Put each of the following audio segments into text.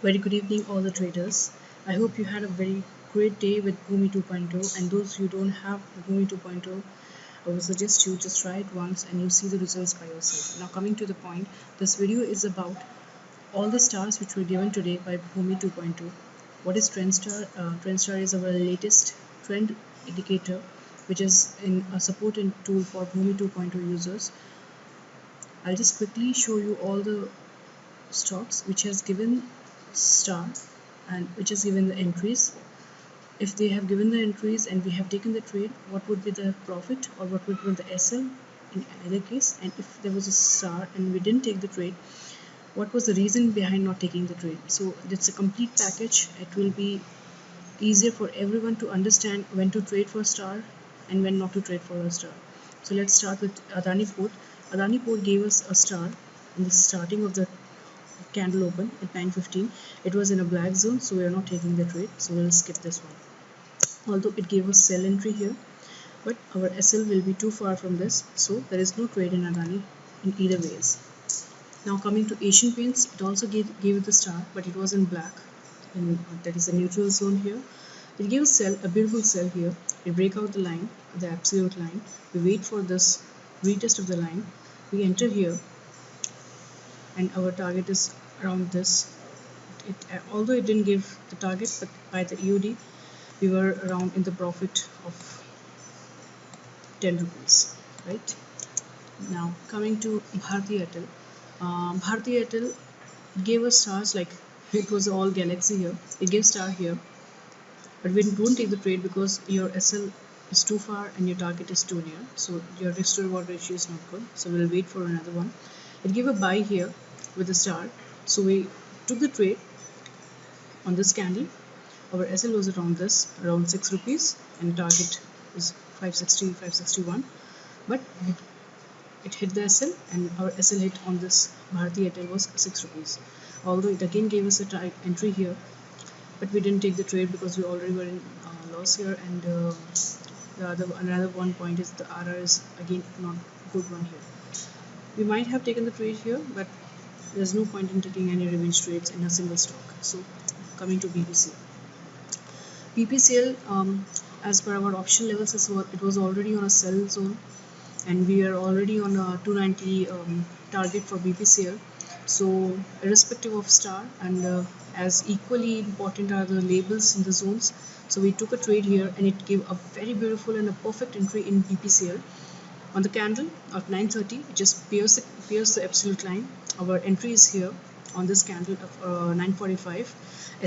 Very good evening, all the traders. I hope you had a very great day with Bhumi 2.0. And those who don't have Bhumi 2.0, I would suggest you just try it once and you see the results by yourself. Now, coming to the point, this video is about all the stars which were given today by Bhumi 2.0. What is TrendStar? TrendStar is our latest trend indicator, which is in a support and tool for Bhumi 2.0 users. I'll just quickly show you all the stocks which has given star and which has given the entries. If they have given the entries and we have taken the trade, what would be the profit or what would be the SL in either case? And if there was a star and we didn't take the trade, what was the reason behind not taking the trade? So it's a complete package. It will be easier for everyone to understand when to trade for star and when not to trade for a star. So let's start with Adani Port. Adani Port gave us a star in the starting of the candle open at 9:15. It was in a black zone, so we are not taking the trade, so we'll skip this one. Although it gave us sell entry here, but our SL will be too far from this, so there is no trade in Adani in either ways. Now coming to Asian Paints, it also gave the star, but it was in black, and that is a neutral zone here. It gives sell, a beautiful sell here. We break out the line, the absolute line. We wait for this retest of the line. We enter here, and our target is around this. Although it didn't give the target, but by the EOD we were around in the profit of 10 rupees, right? Now coming to Bharti Airtel. Bharti Airtel gave us stars, like it was all galaxy here. It gave star here, but we don't take the trade because your SL is too far and your target is too near, so your risk to reward ratio is not good, so we'll wait for another one. It gave a buy here with a star, so we took the trade on this candle. Our SL was around 6 rupees, and target is 560, 561, but it hit the SL, and our SL hit on this Bharti Airtel was 6 rupees. Although it again gave us a entry here, but we didn't take the trade because we already were in loss here, and another one point is the RR is again not good one here. We might have taken the trade here, but there's no point in taking any revenge trades in a single stock. So coming to BPCL. BPCL, as per our option levels, it was already on a sell zone, and we are already on a 290 target for BPCL. So irrespective of star, and as equally important are the labels in the zones, so we took a trade here, and it gave a very beautiful and a perfect entry in BPCL. On the candle of 9:30, it just pierced the absolute line. Our entry is here on this candle of 9:45.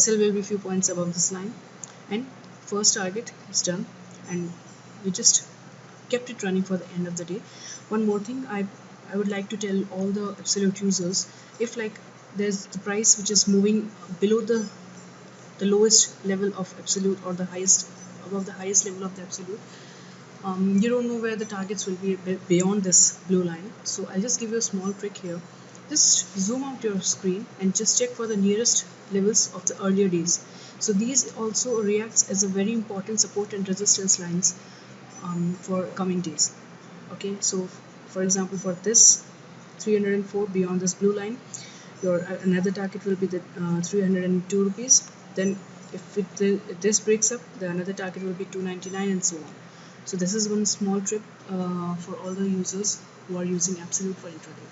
SL will be few points above this line, and first target is done, and we just kept it running for the end of the day. One more thing I would like to tell all the absolute users, if like there's the price which is moving below the lowest level of absolute or the highest above the highest level of the absolute, you don't know where the targets will be beyond this blue line. So I'll just give you a small trick here. Just zoom out your screen and just check for the nearest levels of the earlier days. So these also reacts as a very important support and resistance lines for coming days. Okay, so for example, for this 304 beyond this blue line, your another target will be the 302 rupees. Then if this breaks up, the another target will be 299, and so on. So this is one small tip for all the users who are using absolute for intraday.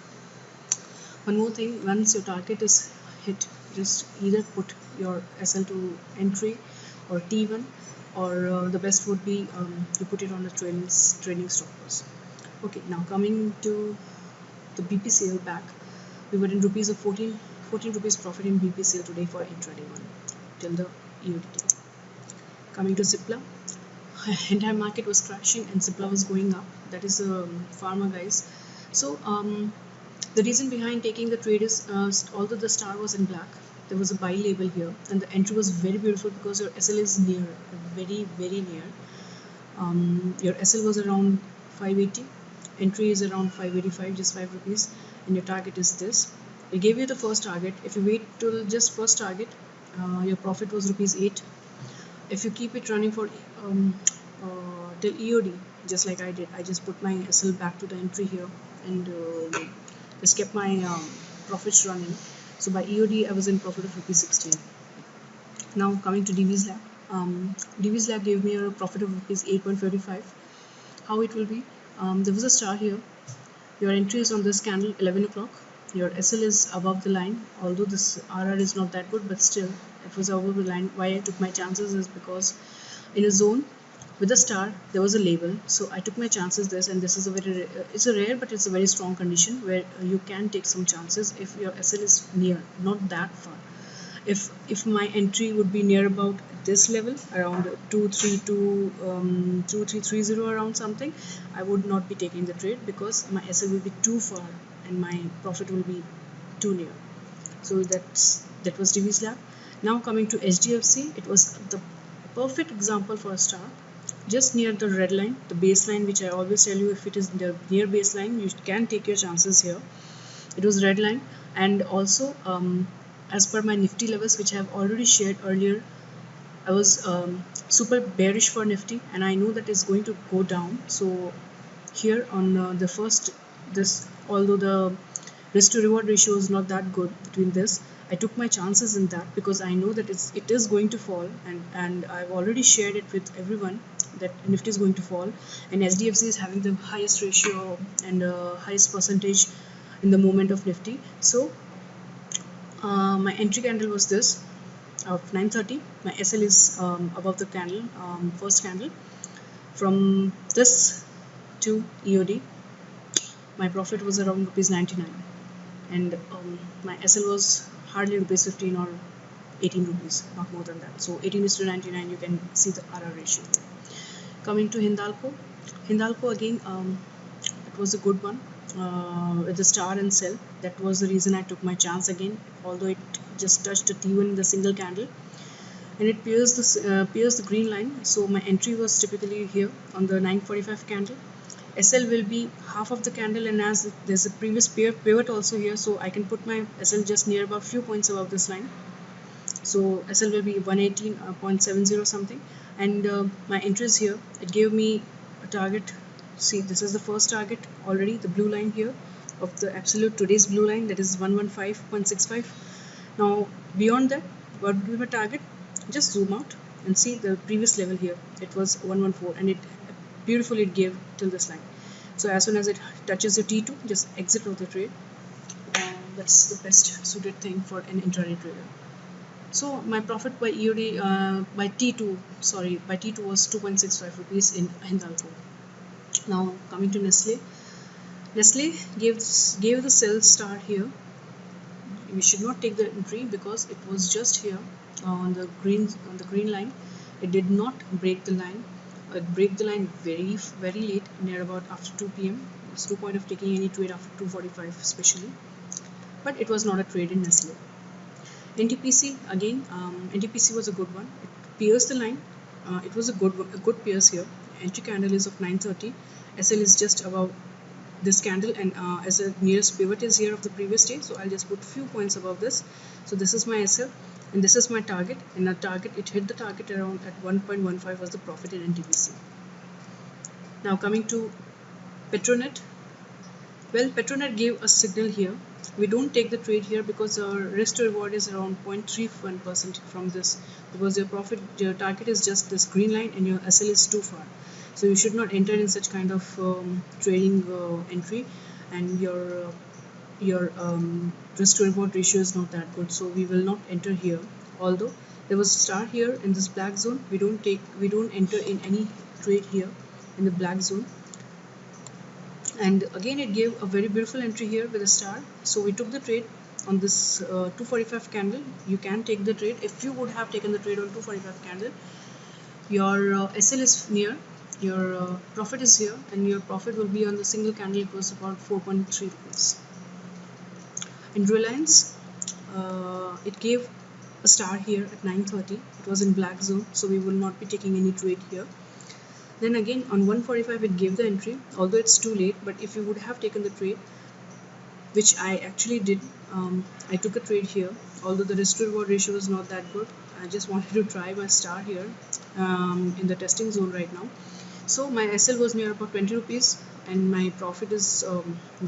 One more thing, once your target is hit, just either put your SL to entry or T1, or the best would be you put it on the trailing stop loss. Okay, now coming to the BPCL back, we were in rupees of 14 rupees profit in BPCL today for intraday one till the EOD. Coming to Cipla, entire market was crashing and Cipla was going up. That is pharma guys. So the reason behind taking the trade is although the star was in black, there was a buy label here, and the entry was very beautiful because your SL is near, very near. Your SL was around 580, entry is around 585, just 5 rupees, and your target is this. They gave you the first target. If you wait till just first target, your profit was rupees 8. If you keep it running for till EOD, just like I did, I just put my SL back to the entry here, and just kept my profits running. So by EOD I was in profit of rupees 16. Now coming to DV's Lab. DV's Lab gave me a profit of rupees 8.35. How it will be? There was a star here. Your entry is on this candle 11 o'clock. Your SL is above the line, although this RR is not that good, but still it was above the line. Why I took my chances is because in a zone with a star there was a label, so I took my chances this, and this is a very it's a rare but it's a very strong condition where you can take some chances if your SL is near, not that far. If my entry would be near about this level around 2330 around something, I would not be taking the trade because my SL will be too far and my profit will be too near. So that was DV's Lab. Now coming to HDFC, it was the perfect example for a star just near the red line, the baseline, which I always tell you, if it is near baseline you can take your chances here. It was red line, and also as per my Nifty levels, which I have already shared earlier, I was super bearish for Nifty, and I know that it's going to go down. So here on the first, this, although the risk to reward ratio is not that good between this, I took my chances in that because I know that it is going to fall, and I've already shared it with everyone that Nifty is going to fall, and SDFC is having the highest ratio and highest percentage in the movement of Nifty. So my entry candle was this of 9:30. My SL is above the candle, first candle. From this to EOD, my profit was around rupees 99, and my SL was hardly rupees 15 or 18 rupees, not more than that. So 18 is to 99, you can see the RR ratio. Coming to Hindalco, Hindalco again, it was a good one with the star and sell. That was the reason I took my chance again, although it just touched a T1 in the single candle, and it pierced the green line. So my entry was typically here on the 9:45 candle. SL will be half of the candle, and as there's a previous pivot also here, so I can put my SL just near about few points above this line. So SL will be 118.70 something, and my entry is here. It gave me a target. See, this is the first target already, the blue line here of the absolute today's blue line, that is 115.65. Now beyond that, what would be my target? Just zoom out and see the previous level here. It was 114, and it beautifully it gave till this line. So as soon as it touches the T2, just exit of the trade. That's the best suited thing for an intraday trader. So my profit by EOD by T2 was 2.65 rupees in Hindalco. Now coming to Nestle. Nestle gave the sell star here. We should not take the entry because it was just here on the green line. It did not break the line. It break the line very late, near about after 2 p.m. There's no point of taking any trade after 2:45 especially. But it was not a trade in Nestle. NTPC again, NTPC was a good one. It pierced the line. It was a good pierce here. Entry candle is of 9:30. SL is just above this candle, and as a nearest pivot is here of the previous day, so I'll just put few points above this. So this is my SL, and this is my target. And the target, it hit the target around at 1.15 was the profit in NTPC. Now coming to Petronet. Well, Petronet gave a signal here. We don't take the trade here because our risk to reward is around 0.31% from this, because your target is just this green line and your SL is too far. So you should not enter in such kind of trading entry, and your risk to reward ratio is not that good. So we will not enter here. Although there was a star here in this black zone, we don't enter in any trade here in the black zone. And again it gave a very beautiful entry here with a star, so we took the trade on this 2:45 candle. You can take the trade. If you would have taken the trade on 2:45 candle, your SL is near, your profit is here, and your profit will be on the single candle. It was about 4.3 rupees. In Reliance, it gave a star here at 9:30. It was in black zone, so we will not be taking any trade here. Then again on 1:45 it gave the entry, although it's too late. But if you would have taken the trade, which I actually did, I took a trade here, although the risk to reward ratio is not that good. I just wanted to try my star here in the testing zone right now. So my SL was near about 20 rupees, and my profit is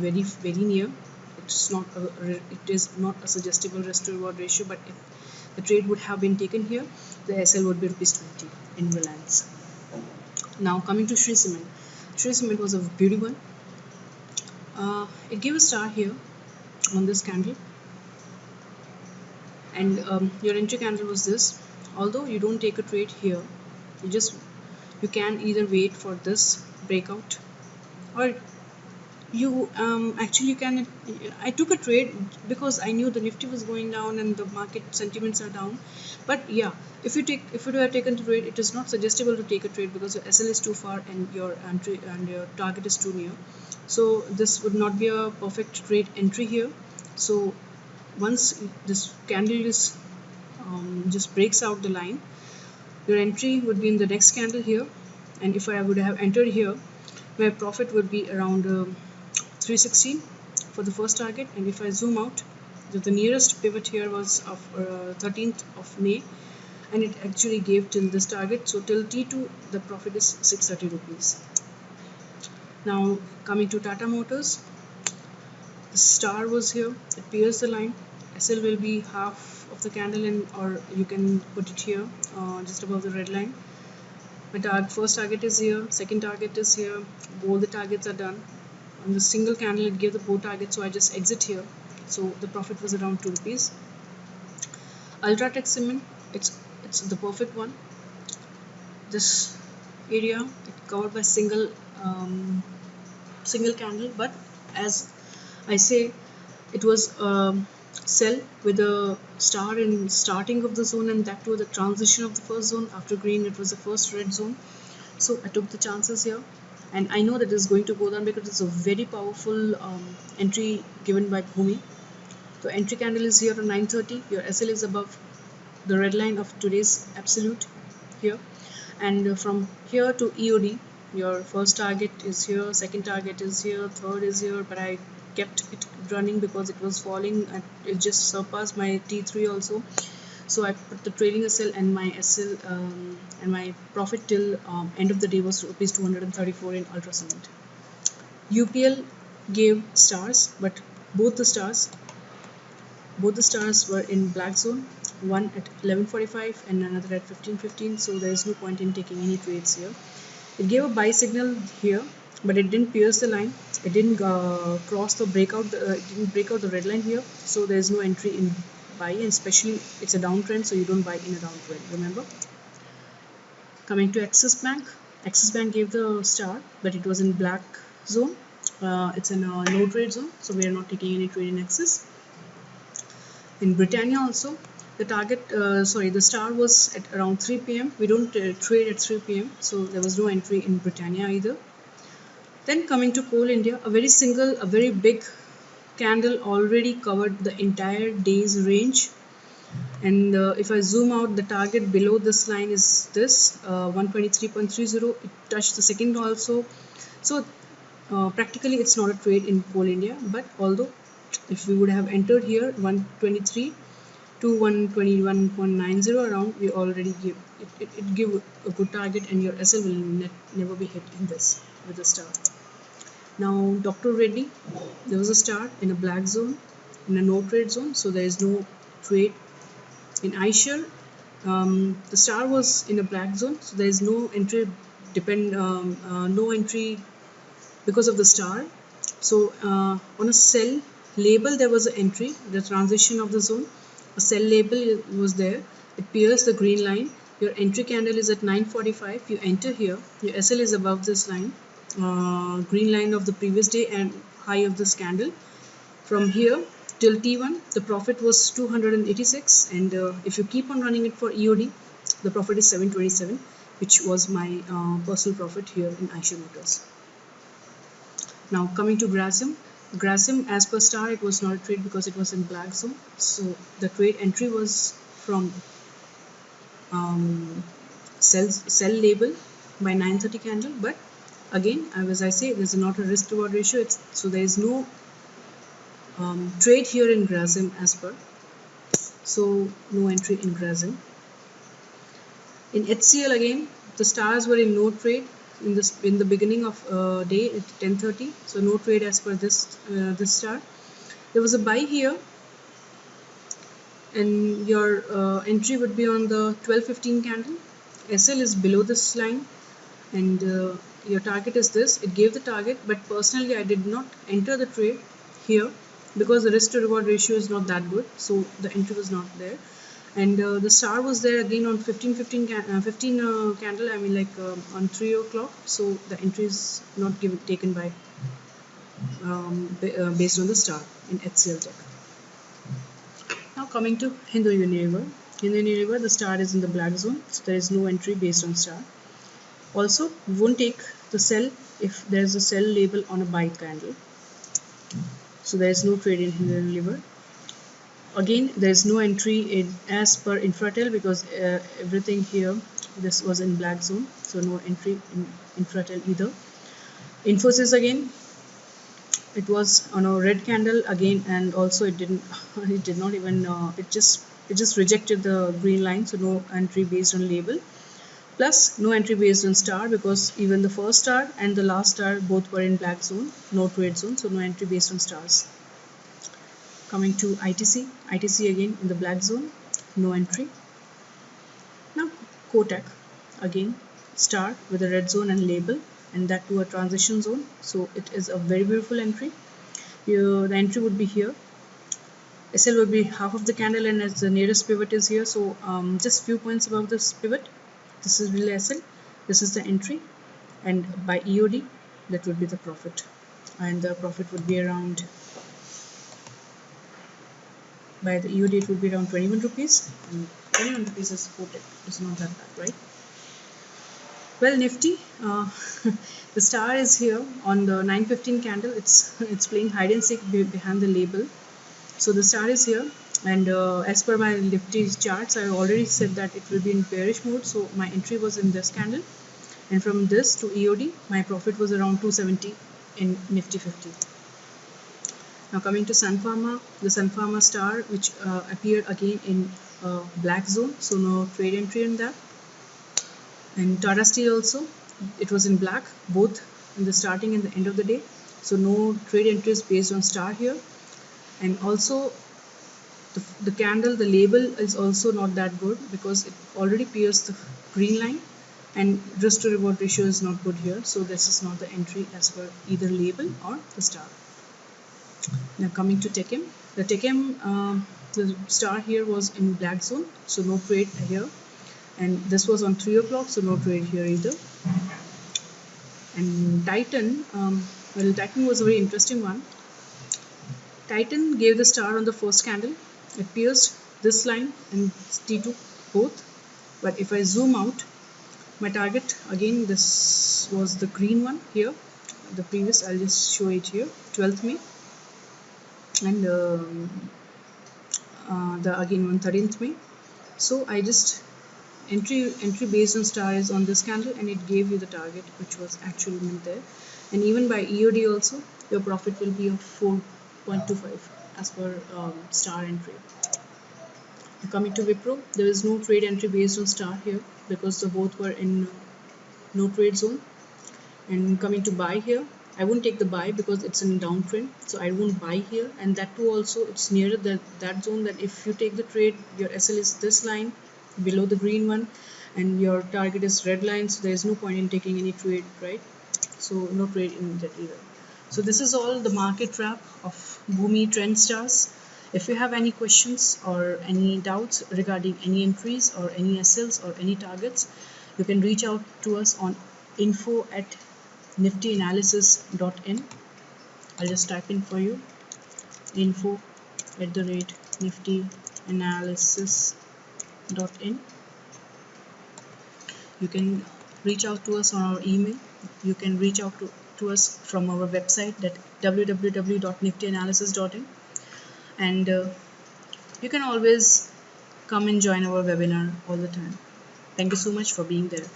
very near. it is not a suggestible risk to reward ratio, but if the trade would have been taken here, the SL would be ₹20 in Reliance. Now coming to Shree Cement. Shree Cement was a beauty one. It gave a star here on this candle, and your entry candle was this. Although you don't take a trade here, you can either wait for this breakout, or you actually can. I took a trade because I knew the Nifty was going down and the market sentiments are down. But yeah, if you have taken the trade, it is not suggestible to take a trade because your SL is too far and your entry and your target is too near. So this would not be a perfect trade entry here. So once this candle is just breaks out the line, your entry would be in the next candle here, and if I would have entered here, my profit would be around 316 for the first target. And if I zoom out, the nearest pivot here was of 13th of May, and it actually gave till this target. So till T2 the profit is 630 rupees. Now coming to Tata Motors, the star was here, it pierced the line. SL will be half of the candle, or you can put it here just above the red line. My first target is here, second target is here, both the targets are done. On the single candle it gave the both targets, so I just exit here. So the profit was around 2 rupees. Ultratech Cement, it's the perfect one. This area it covered by single candle, but as I say, it was sell with a star in starting of the zone, and that to the transition of the first zone. After green it was the first red zone, so I took the chances here, and I know that it is going to go down because it's a very powerful entry given by Bhumi. The entry candle is here at 9:30. Your SL is above the red line of today's absolute here, and from here to EOD, your first target is here, second target is here, third is here, but I kept it running because it was falling and it just surpassed my T3 also. So I put the trailing SL and my SL and my profit till end of the day was rupees 234 in Ultra Cement. UPL gave stars, but both the stars were in black zone, one at 11:45 and another at 15:15, so there is no point in taking any trades here. It gave a buy signal here, but it didn't pierce the line. It didn't cross the breakout. It didn't break out the red line here, so there is no entry in buy, and especially it's a downtrend, so you don't buy in a downtrend. Remember. Coming to Axis Bank, Axis Bank gave the star, but it was in black zone. It's in a no trade zone, so we are not taking any trade in Axis. In Britannia also, the star was at around 3 p.m. We don't trade at 3 p.m., so there was no entry in Britannia either. Then coming to Coal India, a very big candle already covered the entire day's range. And if I zoom out, the target below this line is this 123.30. It touched the second also. So practically it's not a trade in Coal India, but although if we would have entered here 123 to 121.90 around, we already give it give a good target, and your SL will never be hit in this with a star. Now Dr. Reddy, there was a star in a black zone, in a no trade zone, so there is no trade. In iShares, the star was in a black zone, so there is no entry no entry because of the star. So on a sell label there was an entry, the transition of the zone. A sell label was there. It pierced the green line. Your entry candle is at 9:45. You enter here. Your SL is above this line, green line of the previous day and high of this candle. From here till T1, the profit was 286, and if you keep on running it for EOD, the profit is 727, which was my personal profit here in Eicher Motors. Now coming to Grasim. Grasim, as per star, it was not a trade because it was in black zone. So the trade entry was from sell label by 9:30 candle. But again, as I say, there's not a risk reward ratio. So there is no trade here in Grasim as per. So no entry in Grasim. In HCL again, the stars were in no trade in the beginning of day at 10:30, so no trade as per this star. There was a buy here, and your entry would be on the 12:15 candle. SL is below this line, and your target is this. It gave the target, but personally I did not enter the trade here because the risk to reward ratio is not that good, so the entry was not there. And the star was there again on 15 candle, I mean like on 3 o'clock, so the entry is not taken by based on the star in HCL Tech. Now coming to Hindu Unilever. Hindu Unilever, the star is in the black zone, so there is no entry based on star. Also, we won't take the sell if there is a sell label on a buy candle. So there is no trade in Hindu Unilever. Again, there is no entry in as per Infratel because everything here, this was in black zone, so no entry in Infratel either. Infosys again, it was on a red candle again, and also it did not even it just rejected the green line, so no entry based on label. Plus no entry based on star because even the first star and the last star both were in black zone, no trade zone, so no entry based on stars. Coming to ITC again in the black zone, no entry. Now Kotak again, star with a red zone and label, and that to a transition zone, so it is a very beautiful entry. Here, the entry would be here. SL would be half of the candle, and as the nearest pivot is here, so just few points above this pivot. This is really SL. This is the entry, and by EOD, that would be the profit, and the profit would be around. By the EOD, it would be around 21 rupees, and 21 rupees is quoted. It's not that bad, right? Well, Nifty, the star is here on the 9:15 candle. It's playing hide and seek behind the label. So the star is here, and as per my Nifty charts, I already said that it will be in bearish mode. So my entry was in this candle, and from this to EOD, my profit was around 270 in Nifty 50. Now coming to Sun Pharma, the Sun Pharma star, which appeared again in black zone, so no trade entry in that. And Tata Steel also, it was in black, both in the starting and the end of the day, so no trade entries based on star here. And also the candle, the label is also not that good because it already pierced the green line, and risk to reward ratio is not good here, so this is not the entry as per either label or the star. Now coming to Techem, the Techem, the star here was in black zone, so no trade here, and this was on 3 o'clock, so no trade here either. And Titan, well, Titan was a very interesting one. Titan gave the star on the first candle. It pierced this line and T2 both, but if I zoom out, my target again, this was the green one here, the previous, I'll just show it here, 12th May, and the again on 13th May. So I just entry based on star is on this candle, and it gave you the target which was actually meant there. And even by EOD also, your profit will be of 4.25 as per star entry. Coming to Wipro, there is no trade entry based on star here because the both were in no trade zone. And coming to buy here, I won't take the buy because it's in downtrend, so I won't buy here. And that too also, it's nearer that zone that if you take the trade, your SL is this line below the green one, and your target is red line, so there is no point in taking any trade, right? So no trade in that either. So this is all the market wrap of Bhumi Trend Stars. If you have any questions or any doubts regarding any entries or any SLs or any targets, you can reach out to us on info@niftyanalysis.in. I'll just type in for you, info@niftyanalysis.in. You can reach out to us on our email. You can reach out to us from our website, that www.niftyanalysis.in, and you can always come and join our webinar all the time. Thank you so much for being there.